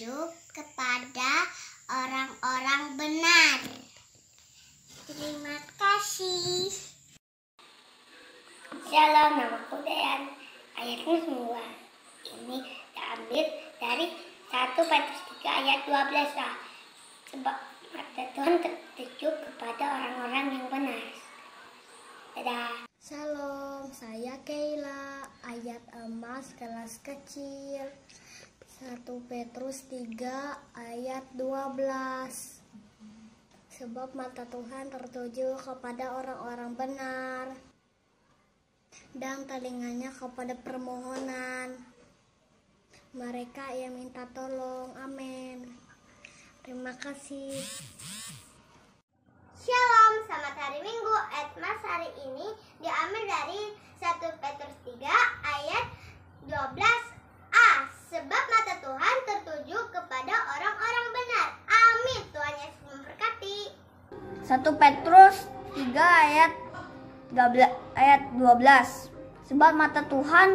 tertuju kepada orang-orang benar. Terima kasih. Shalom, namaku Dayan. Ayatnya semua ini diambil dari 1 Petrus 3 ayat 12a. Sebab mata Tuhan tertuju kepada orang-orang yang benar. Dadah. Shalom, saya Keila. Ayat emas kelas kecil 1 Petrus 3 ayat 12. Sebab mata Tuhan tertuju kepada orang-orang benar dan telinganya kepada permohonan mereka yang minta tolong. Amin. Terima kasih. Shalom, selamat hari Minggu. Ayat mas hari ini diambil dari 1 Petrus 3 ayat 12a. Sebab mata Tuhan tertuju kepada orang-orang benar. Amin. Tuhan Yesus memberkati. 1 Petrus 3 ayat 12. Sebab mata Tuhan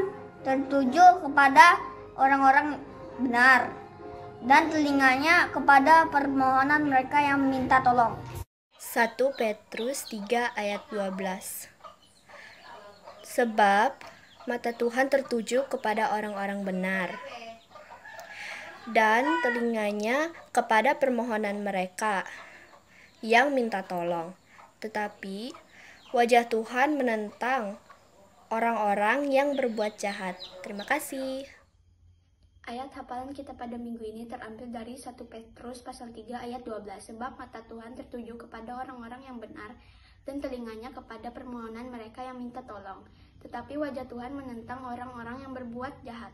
tertuju kepada orang-orang benar dan telinganya kepada permohonan mereka yang minta tolong. 1 Petrus 3 ayat 12. Sebab mata Tuhan tertuju kepada orang-orang benar dan telinganya kepada permohonan mereka yang minta tolong. Tetapi wajah Tuhan menentang orang-orang yang berbuat jahat. Terima kasih. Ayat hafalan kita pada minggu ini terambil dari 1 Petrus pasal 3 ayat 12. Sebab mata Tuhan tertuju kepada orang-orang yang benar dan telinganya kepada permohonan mereka yang minta tolong. Tetapi wajah Tuhan menentang orang-orang yang berbuat jahat.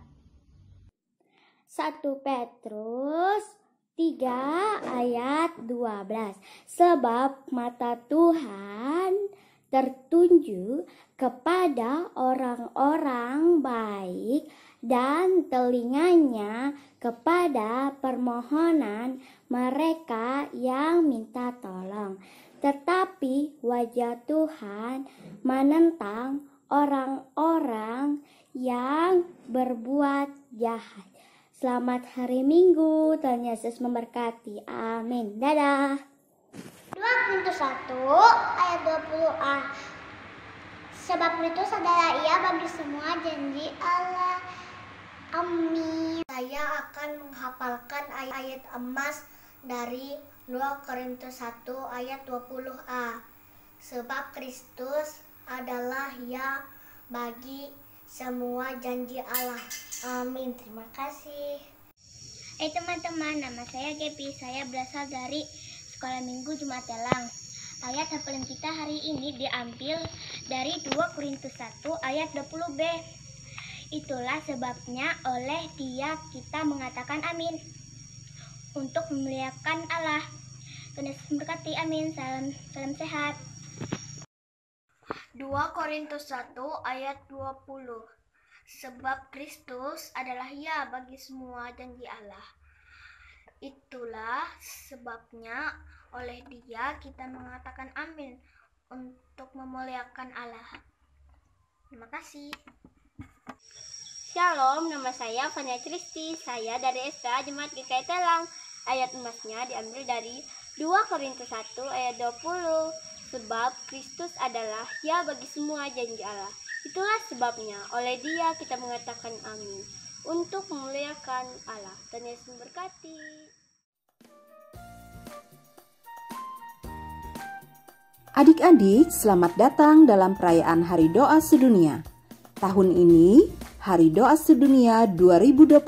1 Petrus 3 ayat 12. Sebab mata Tuhan tertuju kepada orang-orang baik dan telinganya kepada permohonan mereka yang minta tolong. Tetapi wajah Tuhan menentang orang-orang yang berbuat jahat. Selamat hari Minggu, Tuhan Yesus memberkati. Amin. Dadah. 2 Korintus 1 ayat 20a. Sebab Kristus adalah Ia bagi semua janji Allah. Amin. Saya akan menghafalkan ayat emas dari 2 Korintus 1 ayat 20a. Sebab Kristus adalah Ya bagi semua janji Allah. Amin. Terima kasih. Hai teman-teman, nama saya Gepi. Saya berasal dari Sekolah Minggu Jumat Telang. Ayat hafalan kita hari ini diambil dari 2 Korintus 1 ayat 20b. Itulah sebabnya oleh Dia kita mengatakan amin, untuk memuliakan Allah. Tuhan Yesus memberkati. Amin. Salam sehat. 2 Korintus 1 ayat 20. Sebab Kristus adalah Ya bagi semua janji Allah. Itulah sebabnya oleh Dia kita mengatakan amin, untuk memuliakan Allah. Terima kasih. Shalom, nama saya Fanya Tristi. Saya dari SPA Jemaat GKI Telang. Ayat emasnya diambil dari 2 Korintus 1 ayat 20. Sebab Kristus adalah Ya bagi semua janji Allah. Itulah sebabnya oleh Dia kita mengatakan amin, untuk memuliakan Allah. Tuhan Yesus memberkati. Adik-adik, selamat datang dalam perayaan Hari Doa Sedunia. Tahun ini, Hari Doa Sedunia 2021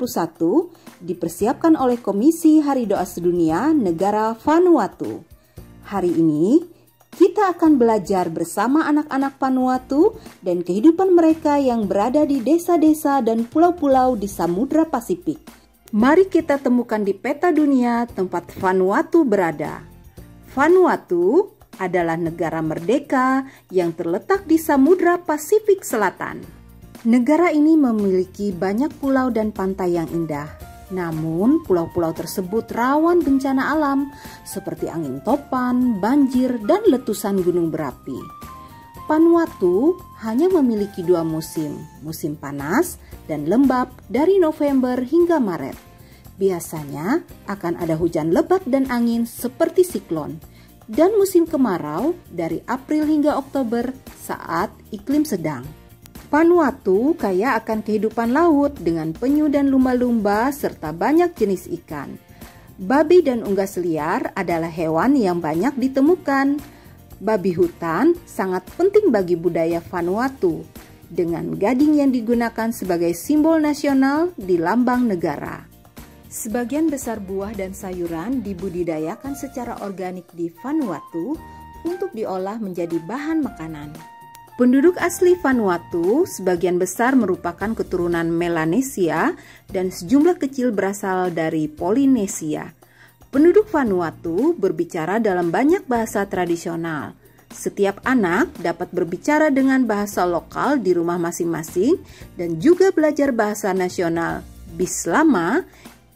dipersiapkan oleh Komisi Hari Doa Sedunia Negara Vanuatu. Hari ini, kita akan belajar bersama anak-anak Vanuatu dan kehidupan mereka yang berada di desa-desa dan pulau-pulau di Samudra Pasifik. Mari kita temukan di peta dunia tempat Vanuatu berada. Vanuatu adalah negara merdeka yang terletak di Samudra Pasifik Selatan. Negara ini memiliki banyak pulau dan pantai yang indah. Namun, pulau-pulau tersebut rawan bencana alam seperti angin topan, banjir, dan letusan gunung berapi. Vanuatu hanya memiliki 2 musim, musim panas dan lembab dari November hingga Maret. Biasanya akan ada hujan lebat dan angin seperti siklon, dan musim kemarau dari April hingga Oktober saat iklim sedang. Vanuatu kaya akan kehidupan laut dengan penyu dan lumba-lumba serta banyak jenis ikan. Babi dan unggas liar adalah hewan yang banyak ditemukan. Babi hutan sangat penting bagi budaya Vanuatu, dengan gading yang digunakan sebagai simbol nasional di lambang negara. Sebagian besar buah dan sayuran dibudidayakan secara organik di Vanuatu untuk diolah menjadi bahan makanan. Penduduk asli Vanuatu sebagian besar merupakan keturunan Melanesia dan sejumlah kecil berasal dari Polinesia. Penduduk Vanuatu berbicara dalam banyak bahasa tradisional. Setiap anak dapat berbicara dengan bahasa lokal di rumah masing-masing dan juga belajar bahasa nasional Bislama,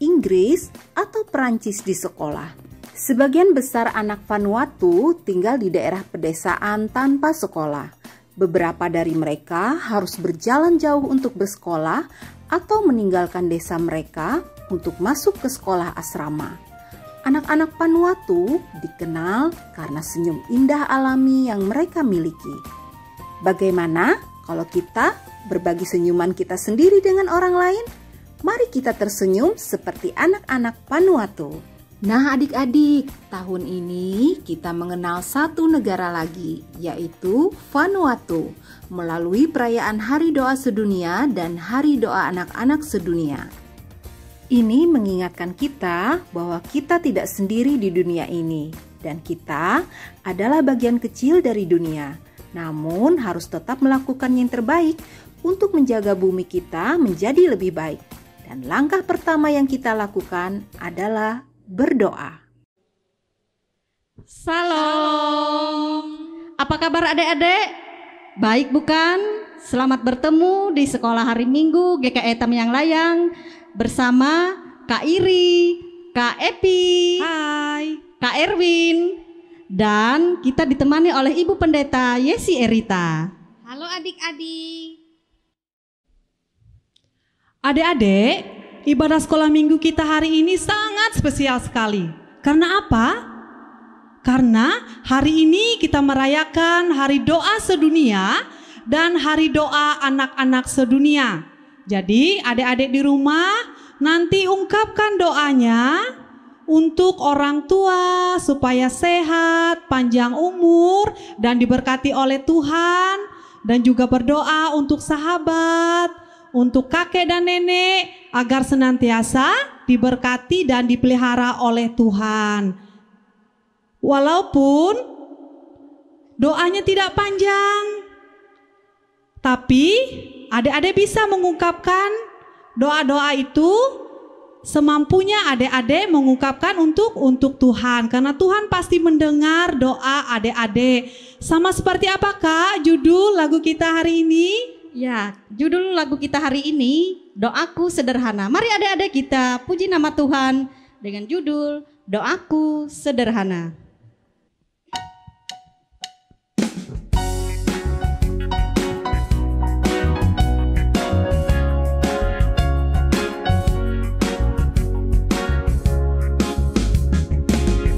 Inggris, atau Perancis di sekolah. Sebagian besar anak Vanuatu tinggal di daerah pedesaan tanpa sekolah. Beberapa dari mereka harus berjalan jauh untuk bersekolah atau meninggalkan desa mereka untuk masuk ke sekolah asrama. Anak-anak Vanuatu dikenal karena senyum indah alami yang mereka miliki. Bagaimana kalau kita berbagi senyuman kita sendiri dengan orang lain? Mari kita tersenyum seperti anak-anak Vanuatu. Nah adik-adik, tahun ini kita mengenal satu negara lagi, yaitu Vanuatu, melalui perayaan Hari Doa Sedunia dan Hari Doa Anak-anak Sedunia. Ini mengingatkan kita bahwa kita tidak sendiri di dunia ini, dan kita adalah bagian kecil dari dunia. Namun harus tetap melakukan yang terbaik untuk menjaga bumi kita menjadi lebih baik. Dan langkah pertama yang kita lakukan adalah berdoa. Salam. Apa kabar adik-adik? Baik bukan? Selamat bertemu di sekolah hari Minggu GKI Tamyang Layang bersama Kak Iri, Kak Epi, hai, Kak Erwin, dan kita ditemani oleh Ibu Pendeta Yesi Erita. Halo adik-adik. Adik-adik, ibadah sekolah minggu kita hari ini sangat spesial sekali. Karena apa? Karena hari ini kita merayakan Hari Doa Sedunia dan Hari Doa Anak-anak Sedunia. Jadi adik-adik di rumah nanti ungkapkan doanya untuk orang tua supaya sehat, panjang umur, dan diberkati oleh Tuhan. Dan juga berdoa untuk sahabat, untuk kakek dan nenek agar senantiasa diberkati dan dipelihara oleh Tuhan. Walaupun doanya tidak panjang, tapi adik-adik bisa mengungkapkan doa-doa itu semampunya adik-adik mengungkapkan untuk Tuhan. Karena Tuhan pasti mendengar doa adik-adik. Sama seperti apakah judul lagu kita hari ini? Ya, judul lagu kita hari ini, Doaku Sederhana. Mari adik-adik kita puji nama Tuhan dengan judul Doaku Sederhana.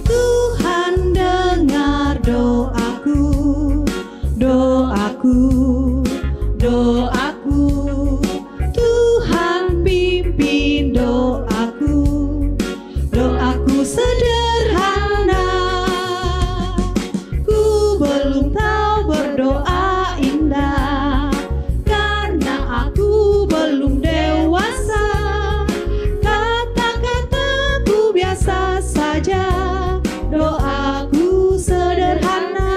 Tuhan dengar doaku, Tuhan pimpin doaku sederhana. Ku belum tahu berdoa indah, karena aku belum dewasa. Kata-kataku biasa saja, doaku sederhana.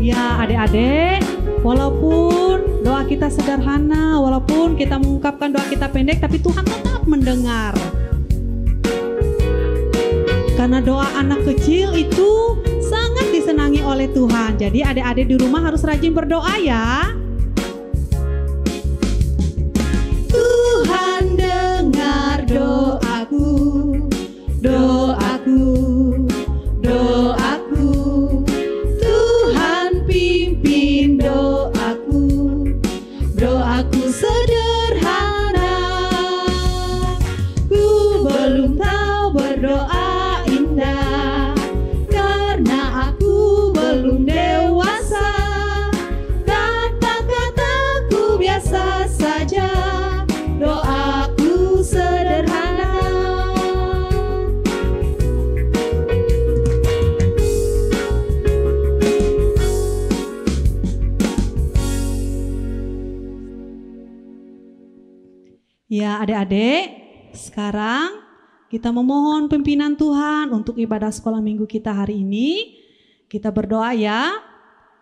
Ya adik-adik, walaupun doa kita sederhana, walaupun kita mengungkapkan doa kita pendek, tapi Tuhan tetap mendengar. Karena doa anak kecil itu sangat disenangi oleh Tuhan. Jadi adik-adik di rumah harus rajin berdoa ya. Tuhan dengar doaku, Tuhan pimpin doaku Doaku sederhana, ku belum tahu berdoa indah, karena aku belum dewasa. Kata-kataku biasa saja, doaku sederhana. Ya, adik-adik, sekarang kita memohon pimpinan Tuhan untuk ibadah sekolah minggu kita hari ini. Kita berdoa ya.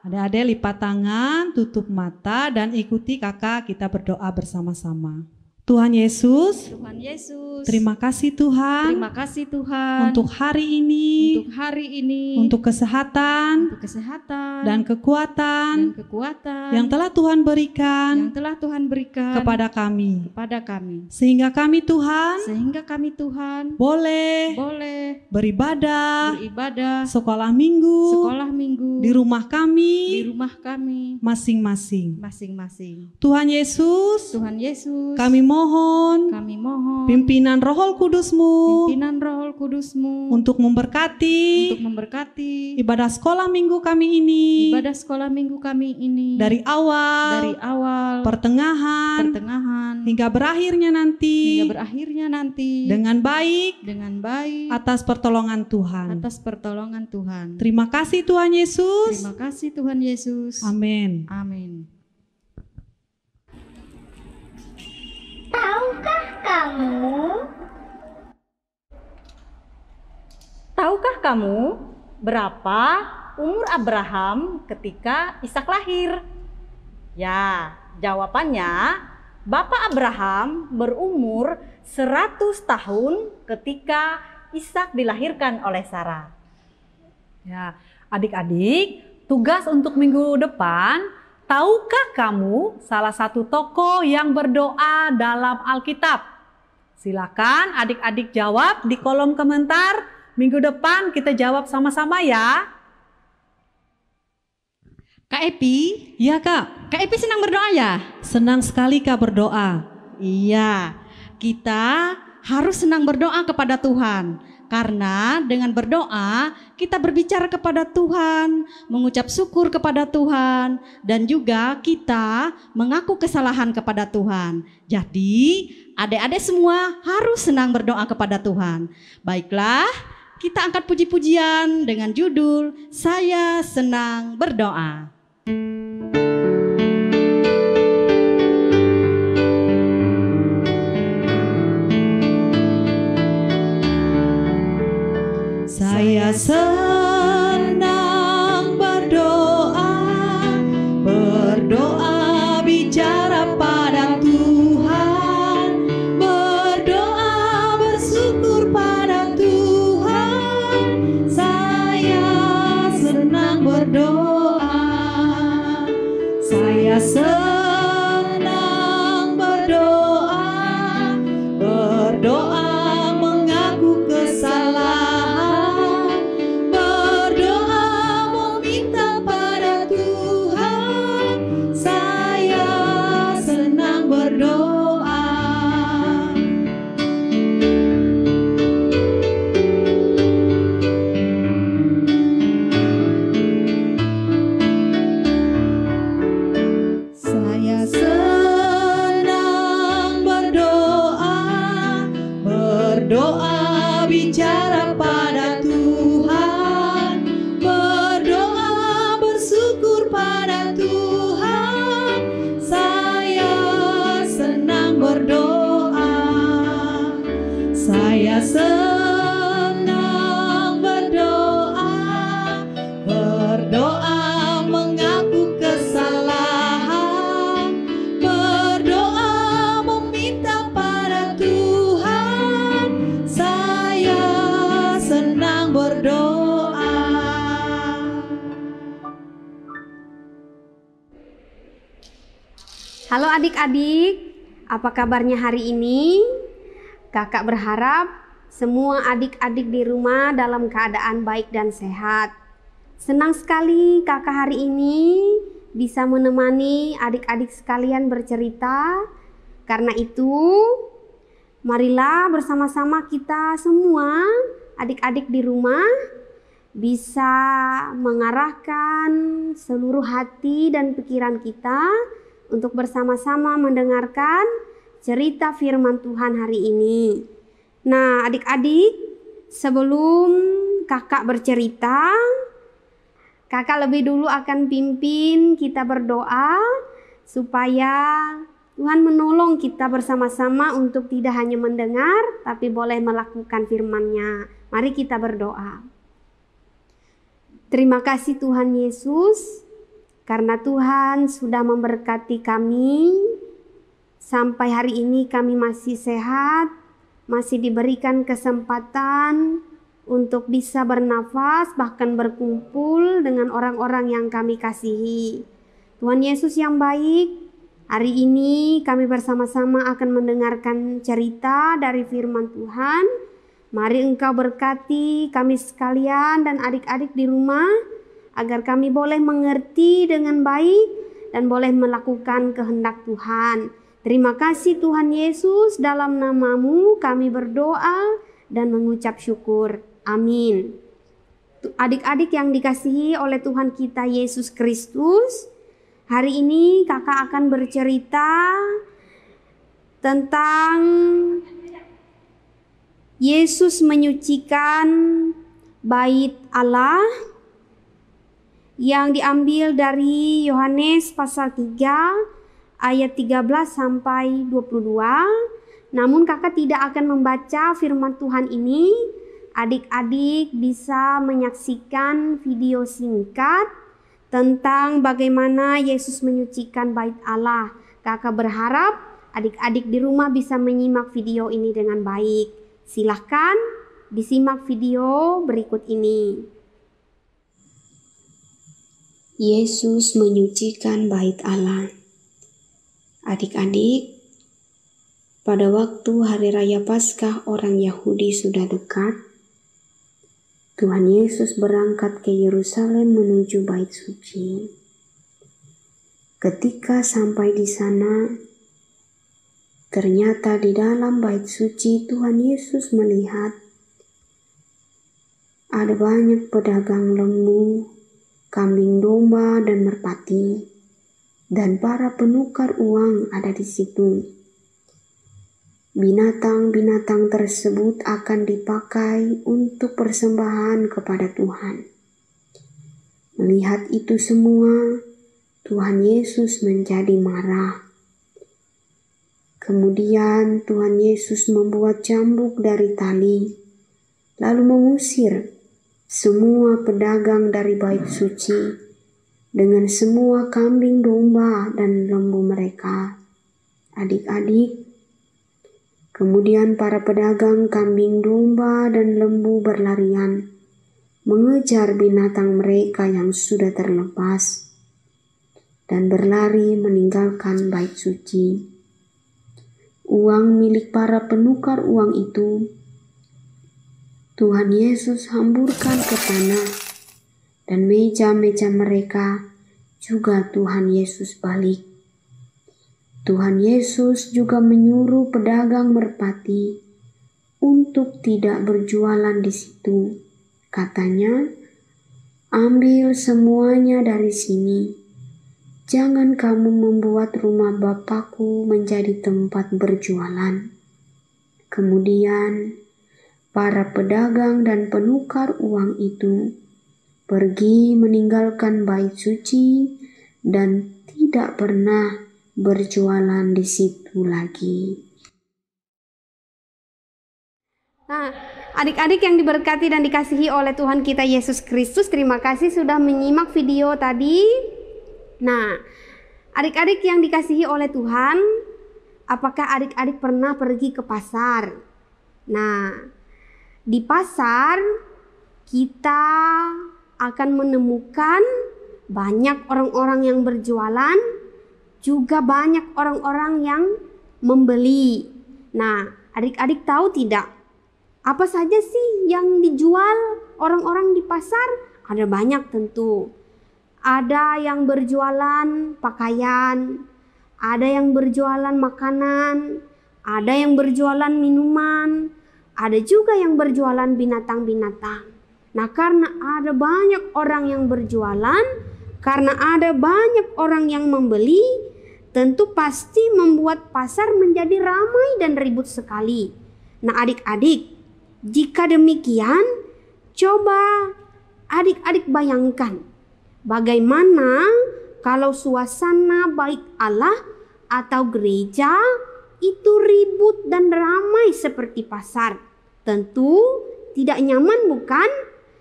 Adik-adik lipat tangan, tutup mata, dan ikuti kakak kita berdoa bersama-sama. Tuhan Yesus, terima kasih Tuhan. Terima kasih Tuhan Untuk hari ini, untuk kesehatan, dan kekuatan, yang telah Tuhan berikan, kepada kami. Sehingga kami Tuhan, boleh beribadah, sekolah minggu, di rumah kami, masing-masing. Tuhan Yesus, kami mohon pimpinan Roh Kudus-Mu untuk memberkati ibadah sekolah minggu kami ini, dari awal, pertengahan, hingga berakhirnya nanti, dengan baik, atas pertolongan Tuhan. Terima kasih Tuhan Yesus. Amin. Tahukah kamu berapa umur Abraham ketika Ishak lahir? Ya, jawabannya Bapak Abraham berumur 100 tahun ketika Ishak dilahirkan oleh Sarah. Ya, adik-adik, tugas untuk minggu depan, tahukah kamu salah satu tokoh yang berdoa dalam Alkitab? Silakan adik-adik jawab di kolom komentar. Minggu depan kita jawab sama-sama ya. Kak Epi? Ya Kak. Kak Epi senang berdoa ya? Senang sekali Kak berdoa. Iya, kita harus senang berdoa kepada Tuhan. Karena dengan berdoa kita berbicara kepada Tuhan, mengucap syukur kepada Tuhan, dan juga kita mengaku kesalahan kepada Tuhan. Jadi adik-adik semua harus senang berdoa kepada Tuhan. Baiklah, kita angkat puji-pujian dengan judul Saya Senang Berdoa. Saya senang berdoa, bicara pada Tuhan, berdoa bersyukur pada Tuhan. Saya senang berdoa, saya senang berdoa mengaku kesalahan. Berdoa bicara pada Tuhan, berdoa bersyukur pada Tuhan. Saya senang berdoa, saya senang berdoa, berdoa mengaku kesalahan, berdoa meminta pada Tuhan. Saya senang berdoa. Halo adik-adik, apa kabarnya hari ini? Kakak berharap semua adik-adik di rumah dalam keadaan baik dan sehat. Senang sekali kakak hari ini bisa menemani adik-adik sekalian bercerita. Karena itu, marilah bersama-sama kita semua, adik-adik di rumah, bisa mengarahkan seluruh hati dan pikiran kita untuk bersama-sama mendengarkan cerita firman Tuhan hari ini. Nah, adik-adik, sebelum kakak bercerita, kakak lebih dulu akan pimpin kita berdoa supaya Tuhan menolong kita bersama-sama untuk tidak hanya mendengar, tapi boleh melakukan firman-Nya. Mari kita berdoa. Terima kasih Tuhan Yesus, karena Tuhan sudah memberkati kami. Sampai hari ini kami masih sehat, masih diberikan kesempatan untuk bisa bernafas, bahkan berkumpul dengan orang-orang yang kami kasihi. Tuhan Yesus yang baik, hari ini kami bersama-sama akan mendengarkan cerita dari firman Tuhan. Mari Engkau berkati kami sekalian dan adik-adik di rumah, agar kami boleh mengerti dengan baik dan boleh melakukan kehendak Tuhan. Terima kasih Tuhan Yesus, dalam nama-Mu kami berdoa dan mengucap syukur. Amin. Adik-adik yang dikasihi oleh Tuhan kita Yesus Kristus, hari ini kakak akan bercerita tentang Yesus menyucikan bait Allah yang diambil dari Yohanes pasal 3 ayat 13 sampai 22. Namun kakak tidak akan membaca firman Tuhan ini. Adik-adik bisa menyaksikan video singkat tentang bagaimana Yesus menyucikan bait Allah. Kakak berharap adik-adik di rumah bisa menyimak video ini dengan baik. Silahkan disimak video berikut ini. Yesus menyucikan bait Allah. Adik-adik, pada waktu hari raya Paskah orang Yahudi sudah dekat, Tuhan Yesus berangkat ke Yerusalem menuju bait suci. Ketika sampai di sana, ternyata di dalam bait suci Tuhan Yesus melihat ada banyak pedagang lembu, kambing domba, dan merpati, dan para penukar uang ada di situ. Binatang-binatang tersebut akan dipakai untuk persembahan kepada Tuhan. Melihat itu semua, Tuhan Yesus menjadi marah. Kemudian Tuhan Yesus membuat cambuk dari tali, lalu mengusir semua pedagang dari bait suci dengan semua kambing domba dan lembu mereka. Adik-adik, kemudian para pedagang kambing domba dan lembu berlarian mengejar binatang mereka yang sudah terlepas dan berlari meninggalkan bait suci. Uang milik para penukar uang itu Tuhan Yesus hamburkan ke tanah, dan meja-meja mereka juga Tuhan Yesus balik. Tuhan Yesus juga menyuruh pedagang merpati untuk tidak berjualan di situ. Katanya, "Ambil semuanya dari sini. Jangan kamu membuat rumah Bapakku menjadi tempat berjualan." Kemudian, para pedagang dan penukar uang itu pergi meninggalkan bait suci dan tidak pernah berjualan di situ lagi. Nah, adik-adik yang diberkati dan dikasihi oleh Tuhan kita Yesus Kristus, terima kasih sudah menyimak video tadi. Nah, adik-adik yang dikasihi oleh Tuhan, apakah adik-adik pernah pergi ke pasar? Nah, di pasar kita akan menemukan banyak orang-orang yang berjualan, juga banyak orang-orang yang membeli. Nah, adik-adik tahu tidak? Apa saja sih yang dijual orang-orang di pasar? Ada banyak tentu. Ada yang berjualan pakaian, ada yang berjualan makanan, ada yang berjualan minuman, ada juga yang berjualan binatang-binatang. Nah, karena ada banyak orang yang berjualan, karena ada banyak orang yang membeli, tentu pasti membuat pasar menjadi ramai dan ribut sekali. Nah, adik-adik, jika demikian, coba adik-adik bayangkan bagaimana kalau suasana baik Allah atau gereja itu ribut dan ramai seperti pasar. Tentu tidak nyaman, bukan?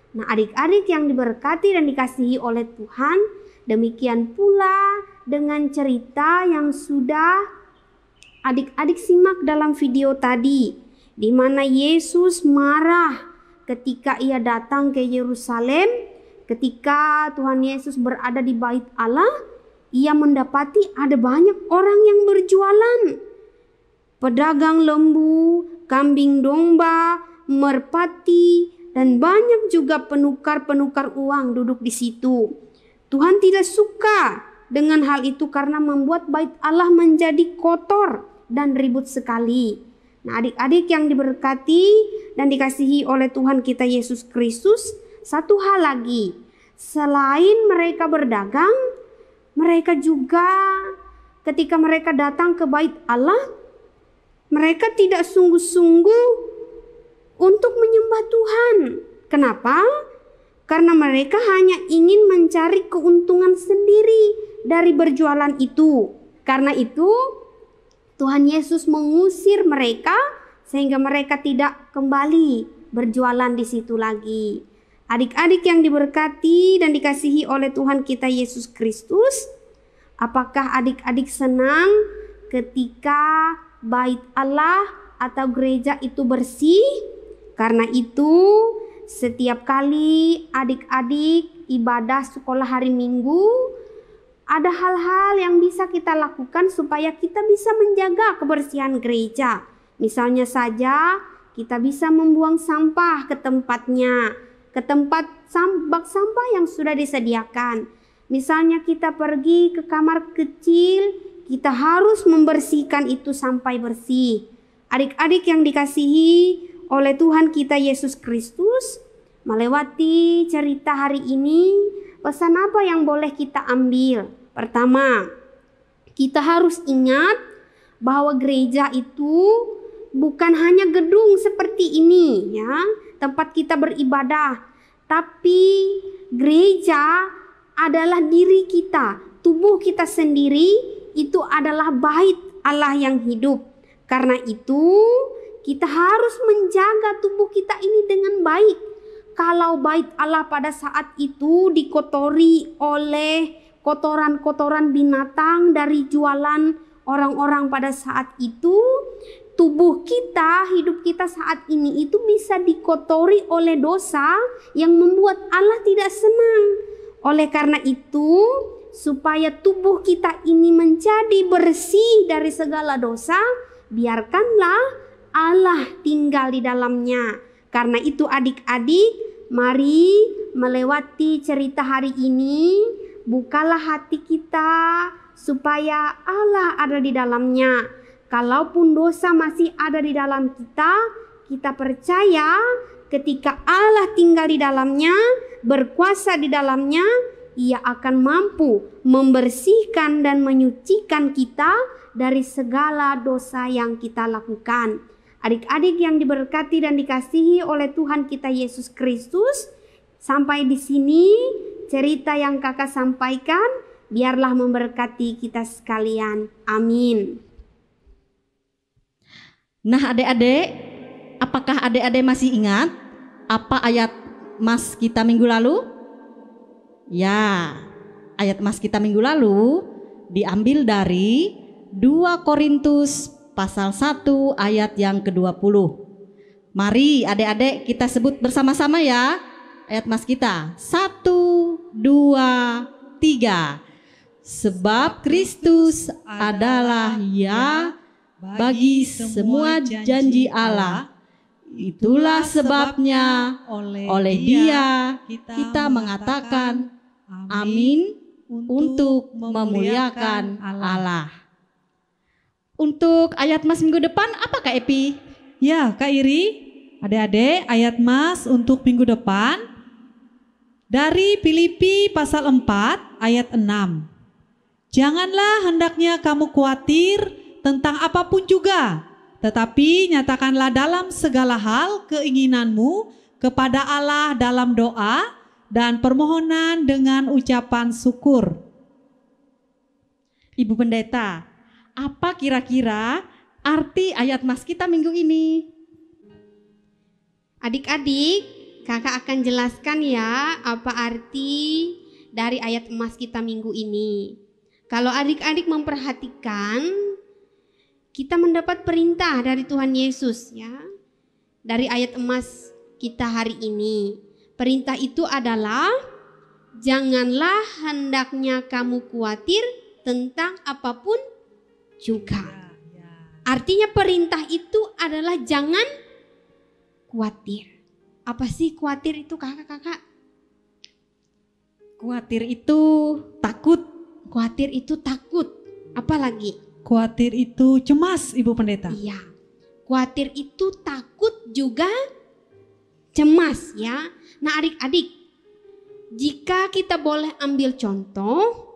Nah, adik-adik yang diberkati dan dikasihi oleh Tuhan, demikian pula dengan cerita yang sudah adik-adik simak dalam video tadi, di mana Yesus marah ketika ia datang ke Yerusalem. Ketika Tuhan Yesus berada di bait Allah, ia mendapati ada banyak orang yang berjualan. Pedagang lembu, kambing domba, merpati, dan banyak juga penukar-penukar uang duduk di situ. Tuhan tidak suka dengan hal itu karena membuat bait Allah menjadi kotor dan ribut sekali. Nah, adik-adik yang diberkati dan dikasihi oleh Tuhan kita Yesus Kristus, satu hal lagi, selain mereka berdagang, mereka juga ketika mereka datang ke bait Allah, mereka tidak sungguh-sungguh untuk menyembah Tuhan. Kenapa? Karena mereka hanya ingin mencari keuntungan sendiri dari berjualan itu. Karena itu Tuhan Yesus mengusir mereka sehingga mereka tidak kembali berjualan di situ lagi. Adik-adik yang diberkati dan dikasihi oleh Tuhan kita Yesus Kristus, apakah adik-adik senang ketika bait Allah atau gereja itu bersih? Karena itu setiap kali adik-adik ibadah sekolah hari Minggu, ada hal-hal yang bisa kita lakukan supaya kita bisa menjaga kebersihan gereja. Misalnya saja kita bisa membuang sampah ke tempatnya, ke tempat bak sampah yang sudah disediakan. Misalnya kita pergi ke kamar kecil, kita harus membersihkan itu sampai bersih. Adik-adik yang dikasihi oleh Tuhan kita Yesus Kristus, melewati cerita hari ini, pesan apa yang boleh kita ambil? Pertama, kita harus ingat bahwa gereja itu bukan hanya gedung seperti ini, ya, tempat kita beribadah, tapi gereja adalah diri kita, tubuh kita sendiri itu adalah bait Allah yang hidup. Karena itu kita harus menjaga tubuh kita ini dengan baik. Kalau bait Allah pada saat itu dikotori oleh kotoran-kotoran binatang dari jualan orang-orang pada saat itu, tubuh kita, hidup kita saat ini itu bisa dikotori oleh dosa yang membuat Allah tidak senang. Oleh karena itu, supaya tubuh kita ini menjadi bersih dari segala dosa, biarkanlah Allah tinggal di dalamnya. Karena itu adik-adik, mari melewati cerita hari ini, bukalah hati kita supaya Allah ada di dalamnya. Kalaupun dosa masih ada di dalam kita, kita percaya ketika Allah tinggal di dalamnya, berkuasa di dalamnya, Ia akan mampu membersihkan dan menyucikan kita dari segala dosa yang kita lakukan. Adik-adik yang diberkati dan dikasihi oleh Tuhan kita Yesus Kristus, sampai di sini cerita yang kakak sampaikan, biarlah memberkati kita sekalian. Amin. Nah, adik-adik, apakah adik-adik masih ingat apa ayat mas kita minggu lalu? Ya, ayat mas kita minggu lalu diambil dari 2 Korintus pasal 1 ayat yang ke-20. Mari adik-adik kita sebut bersama-sama ya ayat mas kita. 1, 2, 3. Sebab Kristus adalah ya bagi semua janji Allah. Itulah sebabnya oleh Dia kita mengatakan Amin. Untuk memuliakan Allah. Untuk ayat Mas minggu depan apa Kak Epi? Ya Kak Iri, adik-adik ayat Mas untuk minggu depan dari Filipi pasal 4 ayat 6. Janganlah hendaknya kamu khawatir tentang apapun juga, tetapi nyatakanlah dalam segala hal keinginanmu kepada Allah dalam doa dan permohonan dengan ucapan syukur. Ibu Pendeta, apa kira-kira arti ayat Mas kita minggu ini? Adik-adik, kakak akan jelaskan ya apa arti dari ayat emas kita minggu ini. Kalau adik-adik memperhatikan, kita mendapat perintah dari Tuhan Yesus ya. Dari ayat emas kita hari ini. Perintah itu adalah janganlah hendaknya kamu khawatir tentang apapun juga. Artinya perintah itu adalah jangan khawatir. Apa sih khawatir itu kakak-kakak? Khawatir itu takut. Khawatir itu takut. Apa lagi? Khawatir itu cemas, Ibu Pendeta. Iya. Khawatir itu takut juga cemas ya. Nah adik-adik, jika kita boleh ambil contoh,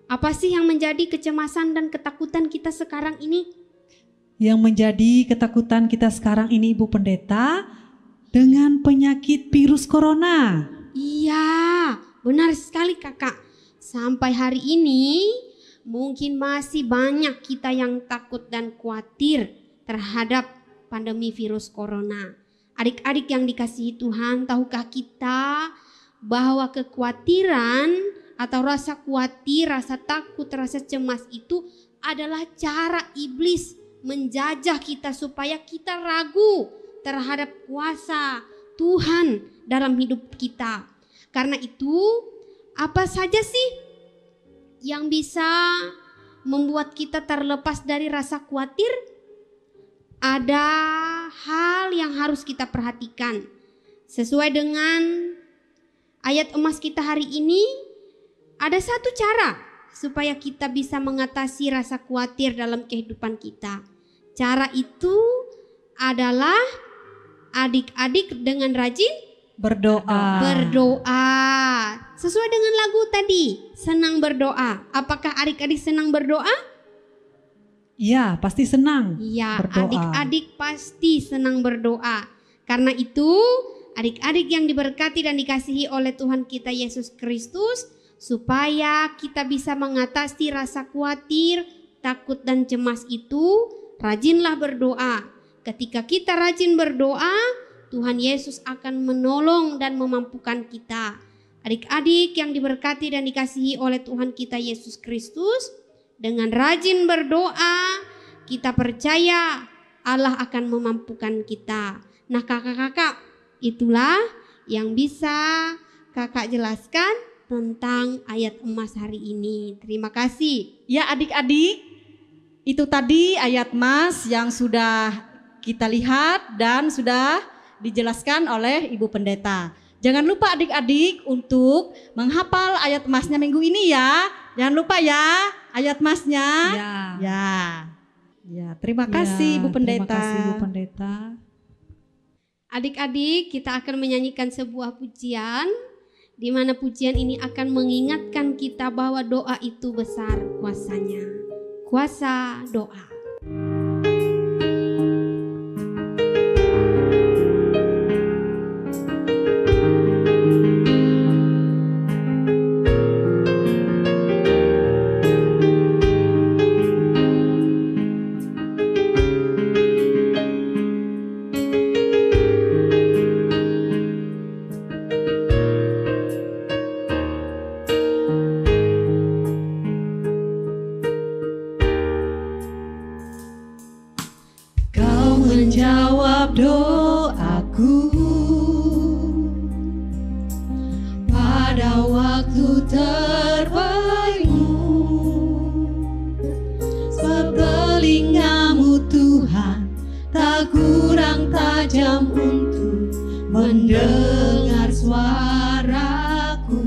apa sih yang menjadi kecemasan dan ketakutan kita sekarang ini? Yang menjadi ketakutan kita sekarang ini Ibu Pendeta dengan penyakit virus corona. Iya, benar sekali kakak. Sampai hari ini mungkin masih banyak kita yang takut dan khawatir terhadap pandemi virus corona. Adik-adik yang dikasihi Tuhan, tahukah kita bahwa kekhawatiran atau rasa khawatir, rasa takut, rasa cemas itu adalah cara iblis menjajah kita supaya kita ragu terhadap kuasa Tuhan dalam hidup kita. Karena itu, apa saja sih yang bisa membuat kita terlepas dari rasa khawatir? Ada hal yang harus kita perhatikan. Sesuai dengan ayat emas kita hari ini, ada satu cara supaya kita bisa mengatasi rasa khawatir dalam kehidupan kita. Cara itu adalah adik-adik dengan rajin berdoa. Sesuai dengan lagu tadi, senang berdoa. Apakah adik-adik senang berdoa? Iya, pasti senang. Iya, berdoa. Adik-adik pasti senang berdoa. Karena itu, adik-adik yang diberkati dan dikasihi oleh Tuhan kita Yesus Kristus, supaya kita bisa mengatasi rasa khawatir, takut dan cemas itu, rajinlah berdoa. Ketika kita rajin berdoa, Tuhan Yesus akan menolong dan memampukan kita. Adik-adik yang diberkati dan dikasihi oleh Tuhan kita Yesus Kristus, dengan rajin berdoa, kita percaya Allah akan memampukan kita. Nah kakak-kakak, itulah yang bisa kakak jelaskan tentang ayat emas hari ini. Terima kasih. Ya adik-adik, itu tadi ayat emas yang sudah kita lihat dan sudah dijelaskan oleh Ibu Pendeta. Jangan lupa adik-adik untuk menghafal ayat emasnya minggu ini ya. Jangan lupa ya ayat emasnya. Ya, terima kasih Ibu Pendeta. Terima kasih Ibu Pendeta. Adik-adik, kita akan menyanyikan sebuah pujian, di mana pujian ini akan mengingatkan kita bahwa doa itu besar kuasanya. Kuasa doa. Menjawab doaku pada waktu terbaikmu, sebab telingamu Tuhan tak kurang tajam untuk mendengar suaraku.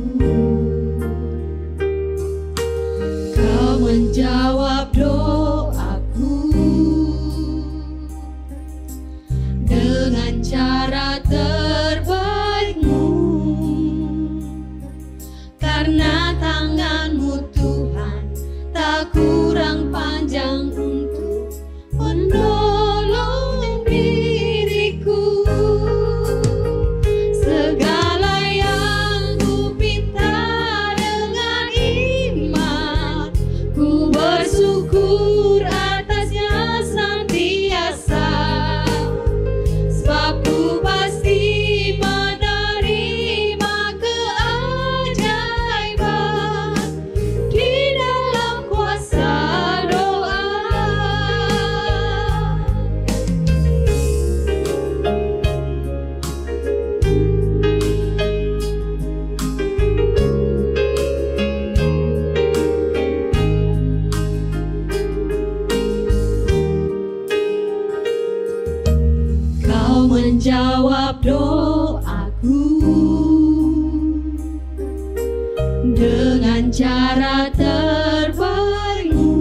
menjawab doaku dengan cara terbaikmu,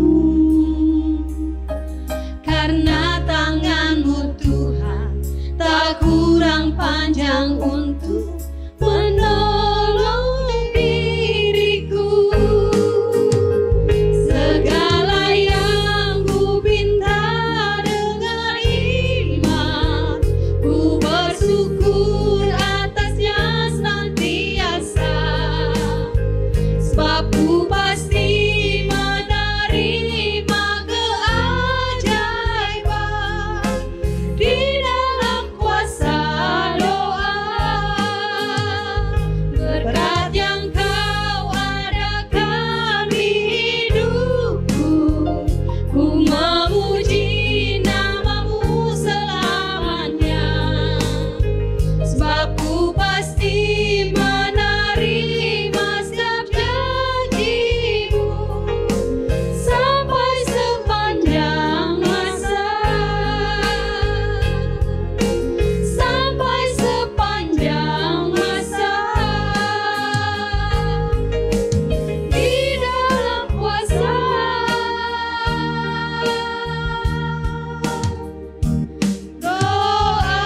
karena tangan-Mu Tuhan tak kurang panjang untuk menolong diriku. Segala yang ku pinta dengan iman, ku bersyukur atasnya senantiasa, sebab ku pasti menerima keajaiban di dalam kuasa doa. Berkat yang Kau adakan di hidupku, ku memuji nama-Mu selamanya, sebab ku pasti menerima setiap janji-Mu sampai sepanjang masa, sampai sepanjang masa, di dalam kuasa doa.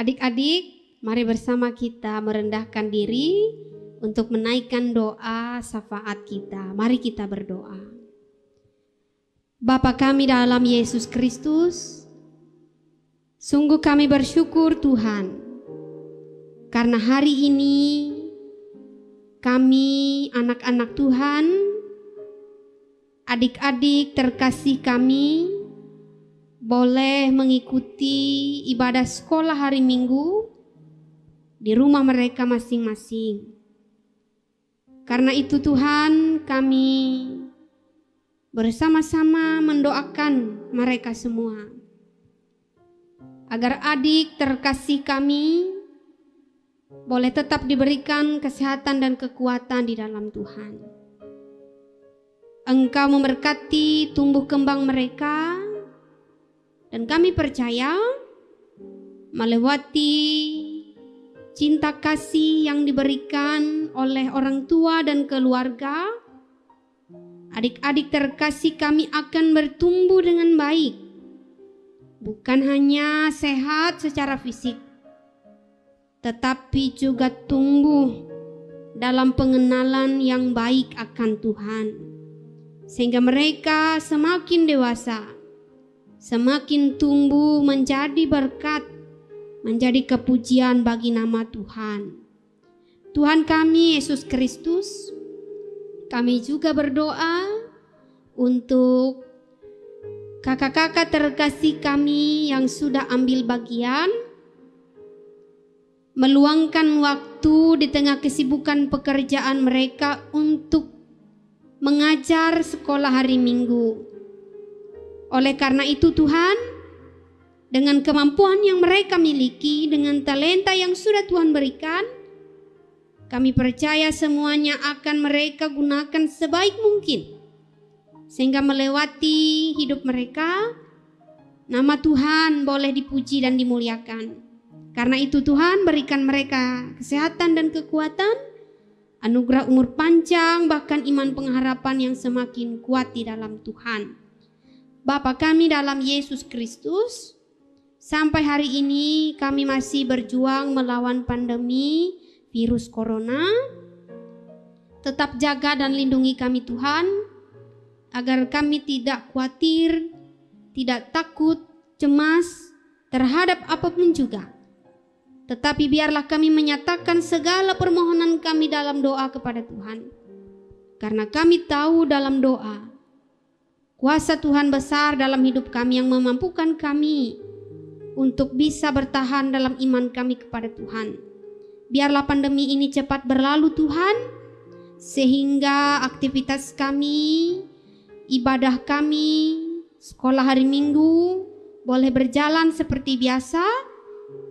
Adik-adik, mari bersama kita merendahkan diri untuk menaikkan doa syafaat kita. Mari kita berdoa. Bapa kami dalam Yesus Kristus, sungguh kami bersyukur Tuhan, karena hari ini kami anak-anak Tuhan, adik-adik terkasih kami, boleh mengikuti ibadah sekolah hari Minggu di rumah mereka masing-masing. Karena itu Tuhan, kami bersama-sama mendoakan mereka semua, agar adik terkasih kami boleh tetap diberikan kesehatan dan kekuatan di dalam Tuhan. Engkau memberkati tumbuh kembang mereka, dan kami percaya melewati cinta kasih yang diberikan oleh orang tua dan keluarga, adik-adik terkasih kami akan bertumbuh dengan baik, bukan hanya sehat secara fisik, tetapi juga tumbuh dalam pengenalan yang baik akan Tuhan, sehingga mereka semakin dewasa, semakin tumbuh menjadi berkat, menjadi kepujian bagi nama Tuhan. Tuhan kami Yesus Kristus, kami juga berdoa untuk kakak-kakak terkasih kami yang sudah ambil bagian, meluangkan waktu di tengah kesibukan pekerjaan mereka untuk mengajar sekolah hari Minggu. Oleh karena itu Tuhan, dengan kemampuan yang mereka miliki, dengan talenta yang sudah Tuhan berikan, kami percaya semuanya akan mereka gunakan sebaik mungkin, sehingga melewati hidup mereka, nama Tuhan boleh dipuji dan dimuliakan. Karena itu Tuhan, berikan mereka kesehatan dan kekuatan, anugerah umur panjang, bahkan iman pengharapan yang semakin kuat di dalam Tuhan. Bapa kami dalam Yesus Kristus, sampai hari ini kami masih berjuang melawan pandemi virus corona. Tetap jaga dan lindungi kami Tuhan, agar kami tidak khawatir, tidak takut, cemas terhadap apapun juga. Tetapi biarlah kami menyatakan segala permohonan kami dalam doa kepada Tuhan. Karena kami tahu dalam doa, kuasa Tuhan besar dalam hidup kami yang memampukan kami untuk bisa bertahan dalam iman kami kepada Tuhan. Biarlah pandemi ini cepat berlalu Tuhan, sehingga aktivitas kami, ibadah kami, sekolah hari Minggu boleh berjalan seperti biasa,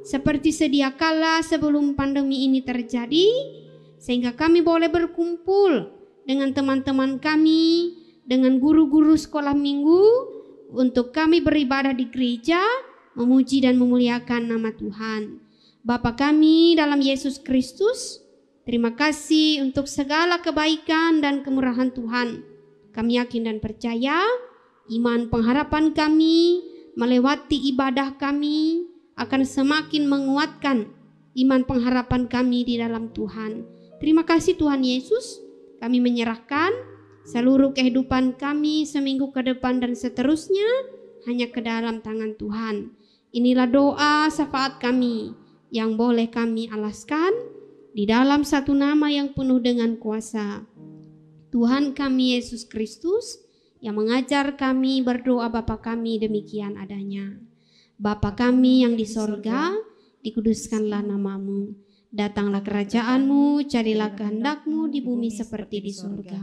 seperti sedia kala sebelum pandemi ini terjadi, sehingga kami boleh berkumpul dengan teman-teman kami dengan guru-guru sekolah minggu untuk kami beribadah di gereja, memuji dan memuliakan nama Tuhan. Bapa kami dalam Yesus Kristus, terima kasih untuk segala kebaikan dan kemurahan Tuhan. Kami yakin dan percaya iman pengharapan kami melewati ibadah kami akan semakin menguatkan iman pengharapan kami di dalam Tuhan. Terima kasih Tuhan Yesus, kami menyerahkan seluruh kehidupan kami seminggu ke depan dan seterusnya hanya ke dalam tangan Tuhan. Inilah doa syafaat kami yang boleh kami alaskan di dalam satu nama yang penuh dengan kuasa. Tuhan kami Yesus Kristus yang mengajar kami berdoa Bapa kami demikian adanya. Bapa kami yang di sorga, dikuduskanlah namamu. Datanglah kerajaanmu, jadilah kehendak-Mu di bumi seperti di sorga.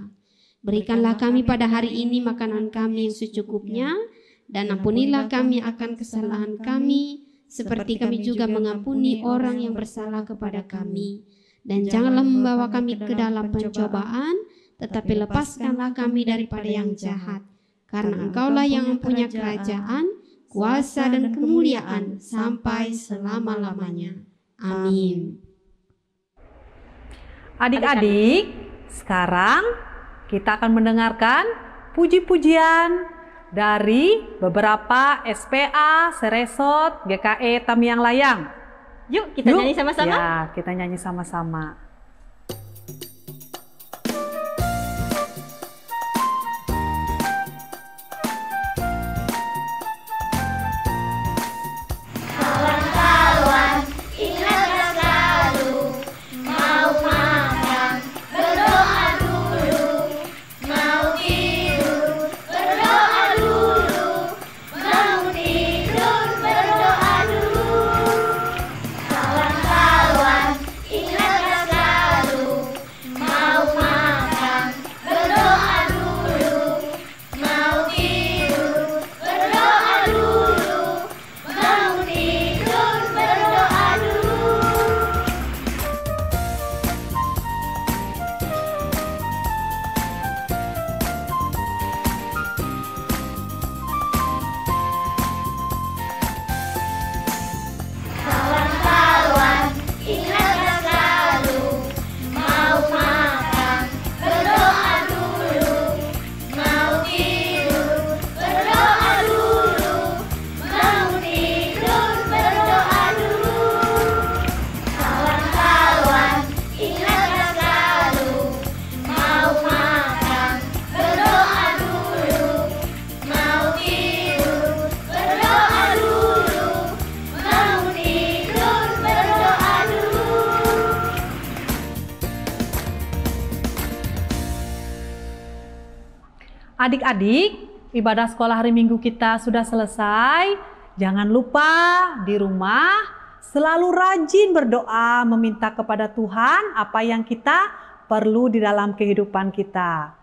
Berikanlah kami pada hari ini makanan kami yang secukupnya, dan ampunilah kami akan kesalahan kami, seperti kami juga mengampuni orang yang bersalah kepada kami. Dan janganlah membawa kami ke dalam pencobaan, tetapi lepaskanlah kami daripada yang jahat. Karena Engkaulah yang mempunyai kerajaan, kuasa dan kemuliaan sampai selama-lamanya. Amin. Adik-adik, sekarang kita akan mendengarkan puji-pujian dari beberapa SPA, Seresot, GKE Tamiang Layang. Yuk kita nyanyi sama-sama. Ya, kita nyanyi sama-sama. Kawan-kawan, ingatlah selalu mau makan, berdoa dulu, mau tidur, berdoa dulu, mau tidur, berdoa dulu. Kawan-kawan, ingatlah selalu mau makan, berdoa dulu, mau tidur, berdoa dulu, mau tidur, berdoa dulu. Kawan-kawan, ingatlah selalu mau makan, berdoa dulu, mau tidur, berdoa dulu, mau tidur, berdoa dulu. Kawan-kawan, ingatlah selalu mau makan, berdoa dulu, mau tidur, berdoa dulu, mau tidur, berdoa dulu. Adik-adik, ibadah sekolah hari Minggu kita sudah selesai. Jangan lupa di rumah selalu rajin berdoa meminta kepada Tuhan apa yang kita perlu di dalam kehidupan kita.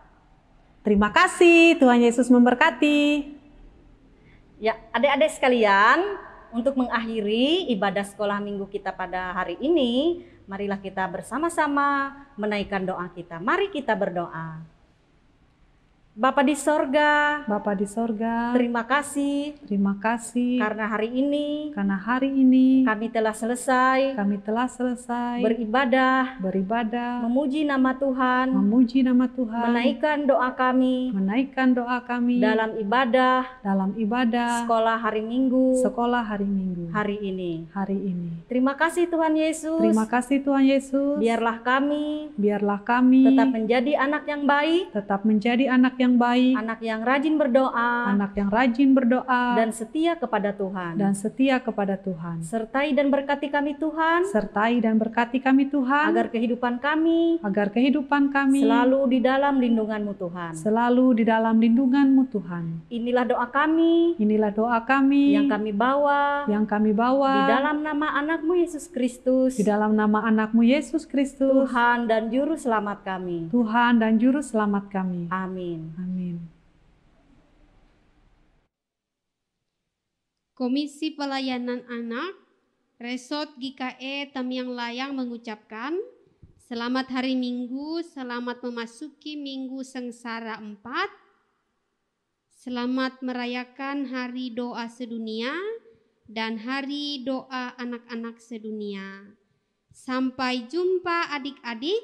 Terima kasih, Tuhan Yesus memberkati. Ya, adik-adik sekalian, untuk mengakhiri ibadah sekolah minggu kita pada hari ini, marilah kita bersama-sama menaikkan doa kita. Mari kita berdoa. Bapa di sorga, Bapa di sorga, terima kasih karena hari ini kami telah selesai beribadah memuji nama Tuhan, menaikkan doa kami dalam ibadah sekolah hari Minggu hari ini. Terima kasih Tuhan Yesus. Biarlah kami tetap menjadi anak yang baik, anak yang rajin berdoa, dan setia kepada Tuhan. Sertai dan berkati kami Tuhan, agar kehidupan kami selalu di dalam lindungan-Mu Tuhan. Inilah doa kami yang kami bawa di dalam nama anak-Mu Yesus Kristus, Tuhan dan juru selamat kami. Amin. Komisi Pelayanan Anak Resort GKE Tamiang Layang mengucapkan selamat hari Minggu, selamat memasuki Minggu Sengsara 4. Selamat merayakan Hari Doa Sedunia dan Hari Doa Anak-anak Sedunia. Sampai jumpa adik-adik,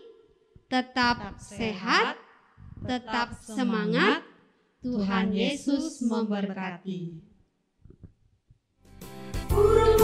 tetap sehat, tetap semangat, Tuhan Yesus memberkati. Burung